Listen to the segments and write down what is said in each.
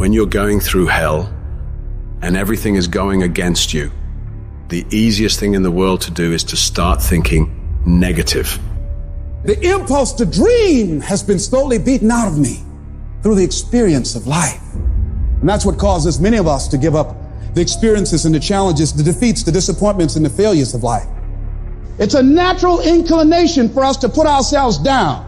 When you're going through hell and everything is going against you, the easiest thing in the world to do is to start thinking negative. The impulse to dream has been slowly beaten out of me through the experience of life. And that's what causes many of us to give up the experiences and the challenges, the defeats, the disappointments, and the failures of life. It's a natural inclination for us to put ourselves down.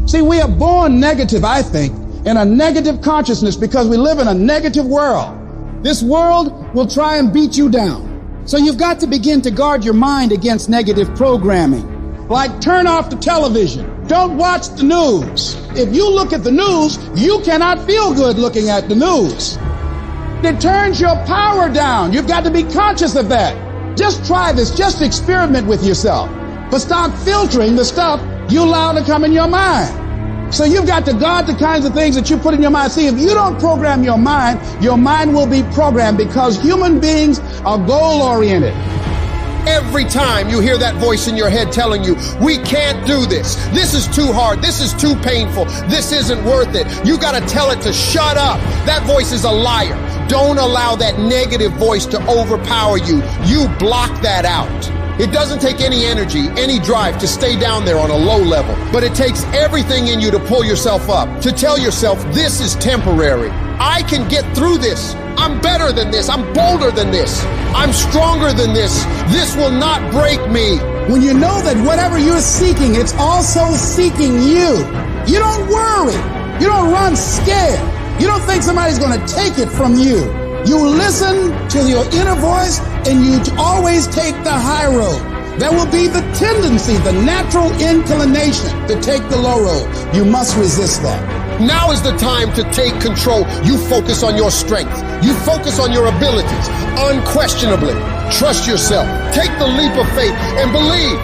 See, we are born negative, I think, in a negative consciousness because we live in a negative world. This world will try and beat you down. So you've got to begin to guard your mind against negative programming. Like turn off the television. Don't watch the news. If you look at the news, you cannot feel good looking at the news. It turns your power down. You've got to be conscious of that. Just try this. Just experiment with yourself. But start filtering the stuff you allow to come in your mind. So you've got to guard the kinds of things that you put in your mind. See, if you don't program your mind will be programmed because human beings are goal-oriented. Every time you hear that voice in your head telling you, we can't do this. This is too hard. This is too painful. This isn't worth it. You got to tell it to shut up. That voice is a liar. Don't allow that negative voice to overpower you. You block that out. It doesn't take any energy, any drive to stay down there on a low level, but it takes everything in you to pull yourself up, to tell yourself this is temporary. I can get through this. I'm better than this. I'm bolder than this. I'm stronger than this. This will not break me. When you know that whatever you're seeking, it's also seeking you. You don't worry. You don't run scared. You don't think somebody's going to take it from you. You listen to your inner voice and you always take the high road. There will be the tendency, the natural inclination to take the low road. You must resist that. Now is the time to take control. You focus on your strength. You focus on your abilities. Unquestionably, trust yourself. Take the leap of faith and believe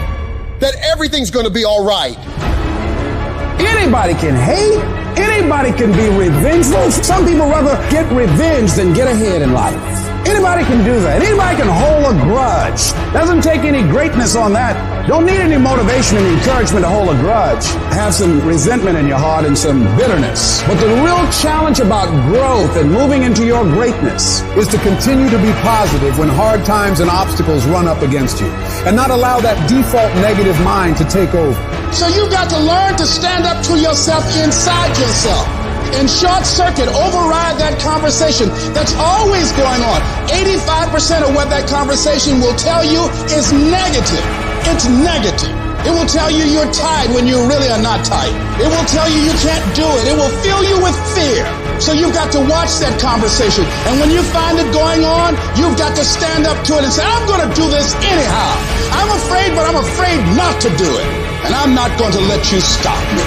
that everything's going to be all right. Anybody can hate. Anybody can be revengeful. Some people rather get revenge than get ahead in life. Anybody can do that. Anybody can hold a grudge. Doesn't take any greatness on that. Don't need any motivation and encouragement to hold a grudge. Have some resentment in your heart and some bitterness. But the real challenge about growth and moving into your greatness is to continue to be positive when hard times and obstacles run up against you and not allow that default negative mind to take over. So you've got to learn to stand up to yourself inside yourself. And short circuit, override that conversation that's always going on. 85% of what that conversation will tell you is negative. It's negative. It will tell you you're tired when you really are not tired. It will tell you you can't do it. It will fill you with fear. So you've got to watch that conversation. And when you find it going on, you've got to stand up to it and say, I'm going to do this anyhow. I'm afraid, but I'm afraid not to do it. And I'm not going to let you stop me.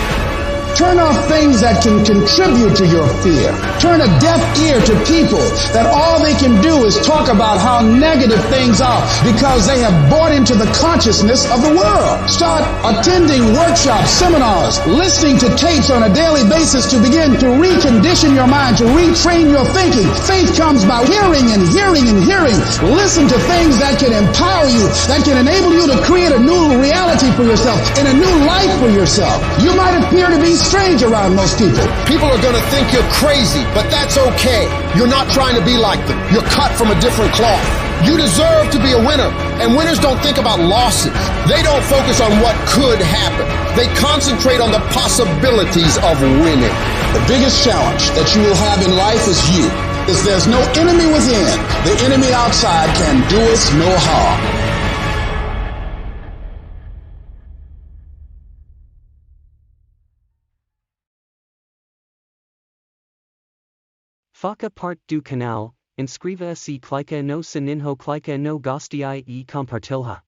Turn off things that can contribute to your fear. Turn a deaf ear to people that all they can do is talk about how negative things are because they have bought into the consciousness of the world. Start attending workshops, seminars, listening to tapes on a daily basis to begin to recondition your mind, to retrain your thinking. Faith comes by hearing and hearing and hearing. Listen to things that can empower you, that can enable you to create a new reality for yourself and a new life for yourself. You might appear to be strange around most people. People are going to think you're crazy, but that's okay. You're not trying to be like them. You're cut from a different cloth. You deserve to be a winner. And winners don't think about losses. They don't focus on what could happen. They concentrate on the possibilities of winning. The biggest challenge that you will have in life is you. Is there's no enemy within. The enemy outside can do us no harm. Faca part du canal, inscreva-se clica no sininho clica no gostii e compartilha.